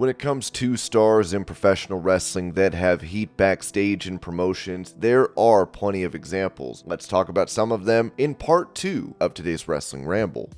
When it comes to stars in professional wrestling that have heat backstage in promotions, there are plenty of examples. Let's talk about some of them in part 2 of today's Wrestling Ramble.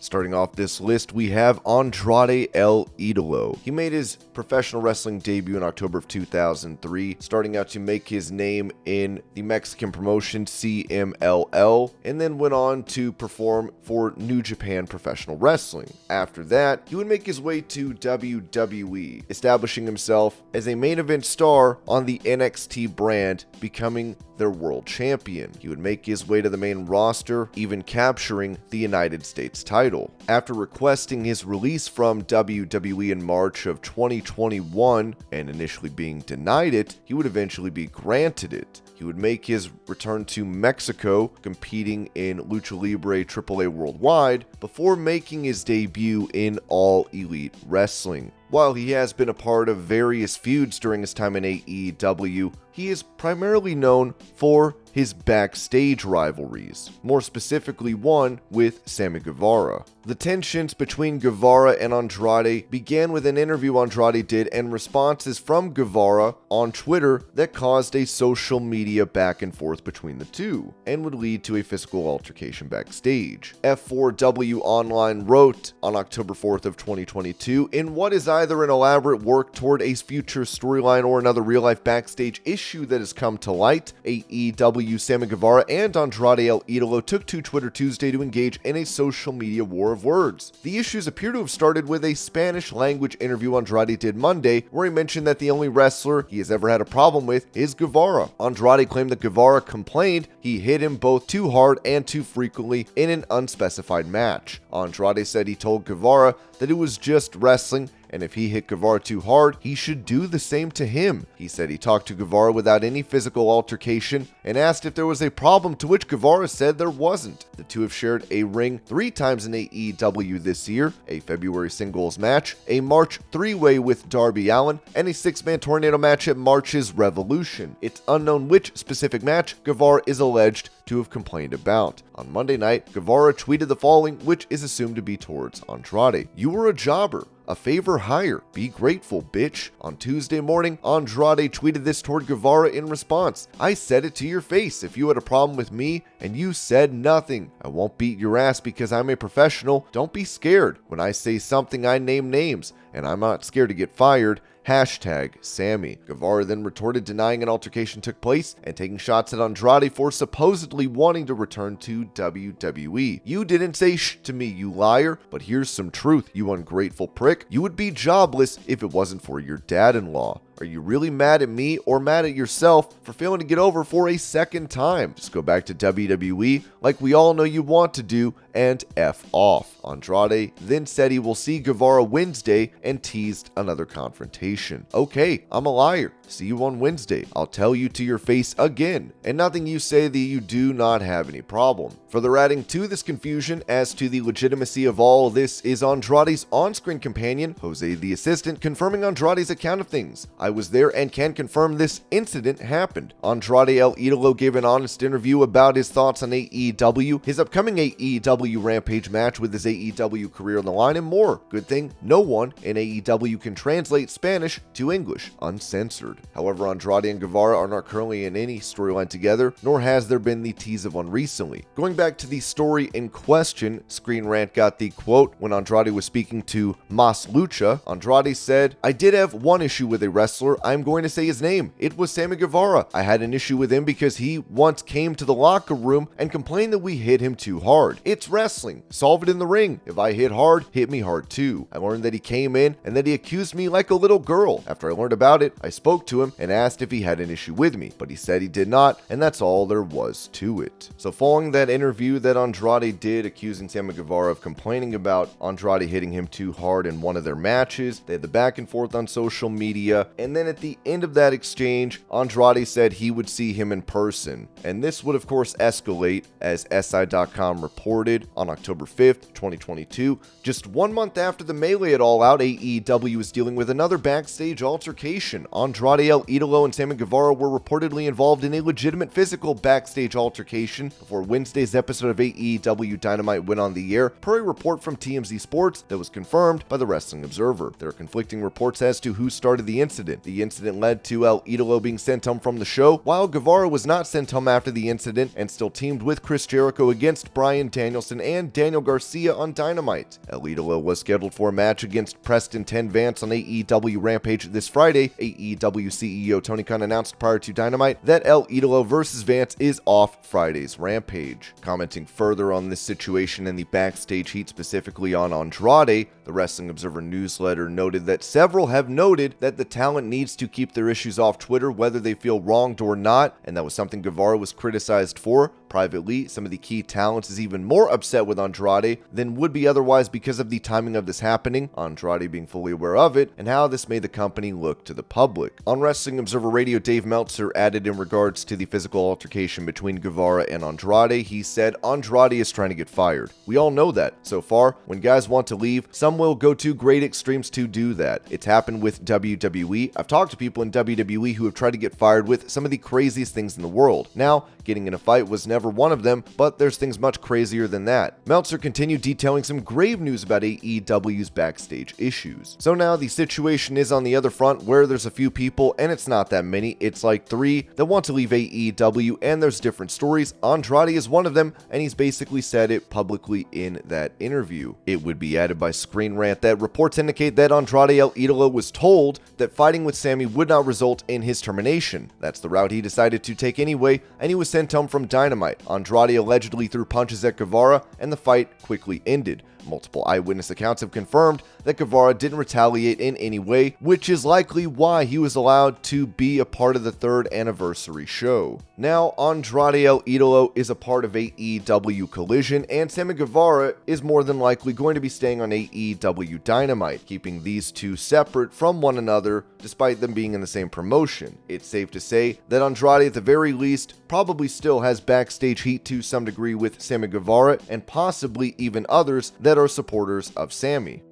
Starting off this list, we have Andrade El Idolo. He made his professional wrestling debut in October of 2003, starting out to make his name in the Mexican promotion CMLL, and then went on to perform for New Japan Professional Wrestling. After that, he would make his way to WWE, establishing himself as a main event star on the NXT brand, becoming their world champion. He would make his way to the main roster, even capturing the United States title. After requesting his release from WWE in March of 2021 and initially being denied it, he would eventually be granted it. He would make his return to Mexico, competing in Lucha Libre AAA Worldwide, before making his debut in All Elite Wrestling. While he has been a part of various feuds during his time in AEW, he is primarily known for his backstage rivalries, more specifically one with Sammy Guevara. The tensions between Guevara and Andrade began with an interview Andrade did and responses from Guevara on Twitter that caused a social media back and forth between the two, and would lead to a physical altercation backstage. F4W Online wrote on October 4th of 2022, in what is either an elaborate work toward a future storyline or another real-life backstage issue that has come to light, AEW Sammy Guevara and Andrade El Idolo took to Twitter Tuesday to engage in a social media war of words. The issues appear to have started with a Spanish language interview Andrade did Monday, where he mentioned that the only wrestler he has ever had a problem with is Guevara. Andrade claimed that Guevara complained he hit him both too hard and too frequently in an unspecified match. Andrade said he told Guevara that it was just wrestling, and if he hit Guevara too hard, he should do the same to him. He said he talked to Guevara without any physical altercation and asked if there was a problem, to which Guevara said there wasn't. The two have shared a ring 3 times in AEW this year, a February singles match, a March 3-way with Darby Allin, and a 6-man tornado match at March's Revolution. It's unknown which specific match Guevara is alleged to have complained about. On Monday night, Guevara tweeted the following, which is assumed to be towards Andrade. "You were a jobber. A favor higher. Be grateful, bitch." On Tuesday morning, Andrade tweeted this toward Guevara in response. "I said it to your face if you had a problem with me and you said nothing. I won't beat your ass because I'm a professional. Don't be scared. When I say something, I name names, and I'm not scared to get fired. Hashtag Sammy." Guevara then retorted, denying an altercation took place and taking shots at Andrade for supposedly wanting to return to WWE. "You didn't say shh to me, you liar, but here's some truth, you ungrateful prick. You would be jobless if it wasn't for your dad-in-law. Are you really mad at me or mad at yourself for failing to get over for a second time? Just go back to WWE like we all know you want to do and F off." Andrade then said he will see Guevara Wednesday and teased another confrontation. "Okay, I'm a liar. See you on Wednesday. I'll tell you to your face again, and nothing you say that you do not have any problem." Further adding to this confusion as to the legitimacy of all this is Andrade's on-screen companion, Jose the assistant, confirming Andrade's account of things. "I was there and can confirm this incident happened." Andrade El Idolo gave an honest interview about his thoughts on AEW, his upcoming AEW Rampage match with his AEW career on the line, and more. Good thing no one in AEW can translate Spanish to English uncensored. However, Andrade and Guevara are not currently in any storyline together, nor has there been the tease of one recently. Going back to the story in question, Screen Rant got the quote when Andrade was speaking to Mas Lucha. Andrade said, "I did have one issue with a wrestler. I'm going to say his name. It was Sammy Guevara. I had an issue with him because he once came to the locker room and complained that we hit him too hard. It's wrestling. Solve it in the ring. If I hit hard, hit me hard too. I learned that he came in and that he accused me like a little girl. After I learned about it, I spoke to him and asked if he had an issue with me, but he said he did not, and that's all there was to it." So following that interview that Andrade did accusing Sammy Guevara of complaining about Andrade hitting him too hard in one of their matches, they had the back and forth on social media, and and then at the end of that exchange, Andrade said he would see him in person. And this would of course escalate, as SI.com reported on October 5th, 2022. Just 1 month after the melee at All Out, AEW is dealing with another backstage altercation. Andrade El Idolo and Sammy Guevara were reportedly involved in a legitimate physical backstage altercation before Wednesday's episode of AEW Dynamite went on the air, per a report from TMZ Sports that was confirmed by the Wrestling Observer. There are conflicting reports as to who started the incident. The incident led to El Idolo being sent home from the show, while Guevara was not sent home after the incident and still teamed with Chris Jericho against Bryan Danielson and Daniel Garcia on Dynamite. El Idolo was scheduled for a match against Preston 10 Vance on AEW Rampage this Friday. AEW CEO Tony Khan announced prior to Dynamite that El Idolo versus Vance is off Friday's Rampage. Commenting further on this situation and the backstage heat specifically on Andrade, the Wrestling Observer newsletter noted that several have noted that the talent needs to keep their issues off Twitter whether they feel wronged or not, and that was something Guevara was criticized for. Privately, some of the key talents is even more upset with Andrade than would be otherwise because of the timing of this happening, Andrade being fully aware of it, and how this made the company look to the public. On Wrestling Observer Radio, Dave Meltzer added in regards to the physical altercation between Guevara and Andrade, he said, Andrade is trying to get fired. We all know that. So far, when guys want to leave, some will go to great extremes to do that. It's happened with WWE. I've talked to people in WWE who have tried to get fired with some of the craziest things in the world. Now, getting in a fight was never one of them, but there's things much crazier than that. Meltzer continued detailing some grave news about AEW's backstage issues. So now the situation is on the other front where there's a few people, and it's not that many, it's like 3 that want to leave AEW, and there's different stories. Andrade is one of them, and he's basically said it publicly in that interview. It would be added by Screen Rant that reports indicate that Andrade El Idolo was told that fighting with Sammy would not result in his termination. That's the route he decided to take anyway, and he was sent home from Dynamite. Andrade allegedly threw punches at Guevara, and the fight quickly ended. Multiple eyewitness accounts have confirmed that Guevara didn't retaliate in any way, which is likely why he was allowed to be a part of the 3rd anniversary show. Now, Andrade El Idolo is a part of AEW Collision, and Sammy Guevara is more than likely going to be staying on AEW Dynamite, keeping these two separate from one another despite them being in the same promotion. It's safe to say that Andrade, at the very least, probably still has backstage heat to some degree with Sammy Guevara, and possibly even others that are supporters of Sammy.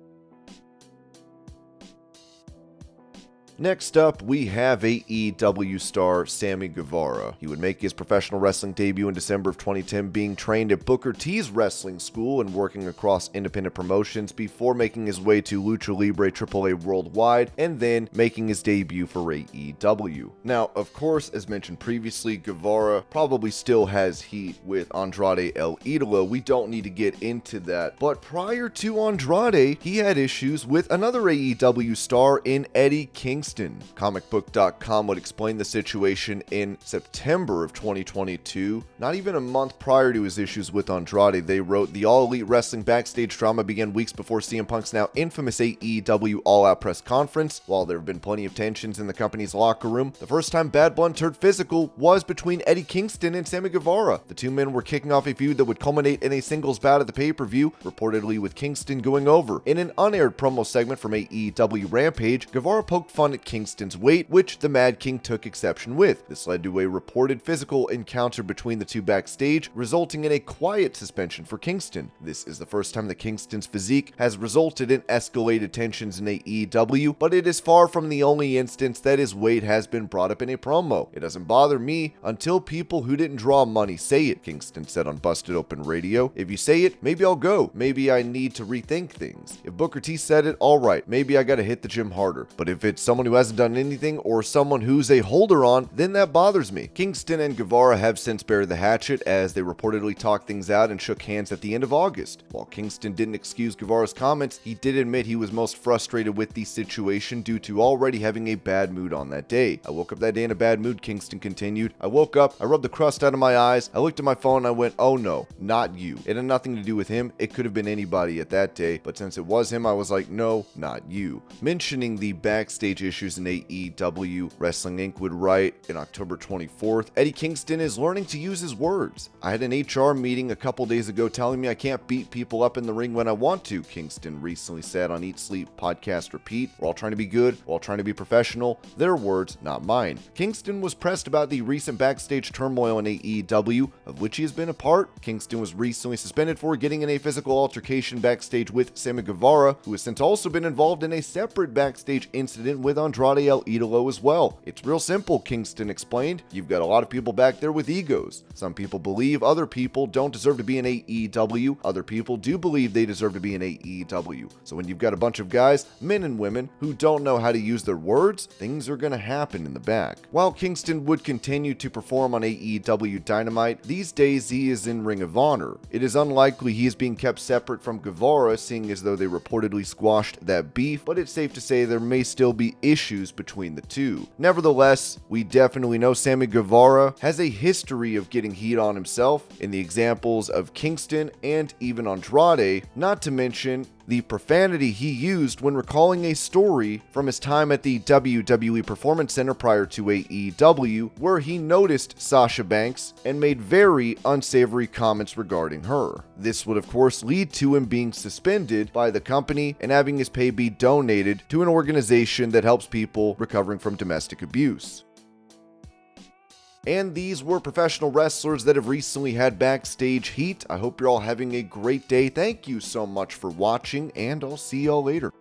Next up, we have AEW star Sammy Guevara. He would make his professional wrestling debut in December of 2010, being trained at Booker T's wrestling school and working across independent promotions before making his way to Lucha Libre AAA Worldwide and then making his debut for AEW. Now, of course, as mentioned previously, Guevara probably still has heat with Andrade El Idolo. We don't need to get into that. But prior to Andrade, he had issues with another AEW star in Eddie Kingston. Comicbook.com would explain the situation in September of 2022. Not even a month prior to his issues with Andrade, they wrote, "The All Elite Wrestling backstage drama began weeks before CM Punk's now infamous AEW All Out press conference. While there have been plenty of tensions in the company's locker room, the first time Bad Blood turned physical was between Eddie Kingston and Sammy Guevara. The two men were kicking off a feud that would culminate in a singles bout at the pay-per-view, reportedly with Kingston going over. In an unaired promo segment from AEW Rampage, Guevara poked fun at Kingston's weight, which the Mad King took exception with. This led to a reported physical encounter between the two backstage, resulting in a quiet suspension for Kingston. This is the first time that Kingston's physique has resulted in escalated tensions in AEW, but it is far from the only instance that his weight has been brought up in a promo. It doesn't bother me until people who didn't draw money say it," Kingston said on Busted Open Radio. "If you say it, maybe I'll go. Maybe I need to rethink things. If Booker T said it, alright, maybe I gotta hit the gym harder. But if it's someone who hasn't done anything or someone who's a holder on, then that bothers me." Kingston and Guevara have since buried the hatchet as they reportedly talked things out and shook hands at the end of August. While Kingston didn't excuse Guevara's comments, he did admit he was most frustrated with the situation due to already having a bad mood on that day. "I woke up that day in a bad mood," Kingston continued. "I woke up, I rubbed the crust out of my eyes, I looked at my phone and I went, oh no, not you. It had nothing to do with him, it could have been anybody at that day, but since it was him, I was like, no, not you." Mentioning the backstage issues in AEW, Wrestling Inc. would write in October 24th, Eddie Kingston is learning to use his words. I had an HR meeting a couple days ago telling me I can't beat people up in the ring when I want to, Kingston recently said on Eat Sleep Podcast Repeat. We're all trying to be good, we're all trying to be professional. Their words, not mine. Kingston was pressed about the recent backstage turmoil in AEW, of which he has been a part. Kingston was recently suspended for getting in a physical altercation backstage with Sammy Guevara, who has since also been involved in a separate backstage incident with Andrade El Idolo as well. It's real simple, Kingston explained. You've got a lot of people back there with egos. Some people believe other people don't deserve to be in AEW. Other people do believe they deserve to be in AEW. So when you've got a bunch of guys, men and women, who don't know how to use their words, things are going to happen in the back. While Kingston would continue to perform on AEW Dynamite, these days he is in Ring of Honor. It is unlikely he is being kept separate from Guevara, seeing as though they reportedly squashed that beef, but it's safe to say there may still be issues between the two. Nevertheless, we definitely know Sammy Guevara has a history of getting heat on himself in the examples of Kingston and even Andrade, not to mention the profanity he used when recalling a story from his time at the WWE Performance Center prior to AEW, where he noticed Sasha Banks and made very unsavory comments regarding her. This would of course lead to him being suspended by the company and having his pay be donated to an organization that helps people recovering from domestic abuse. And these were professional wrestlers that have recently had backstage heat. I hope you're all having a great day. Thank you so much for watching, and I'll see y'all later.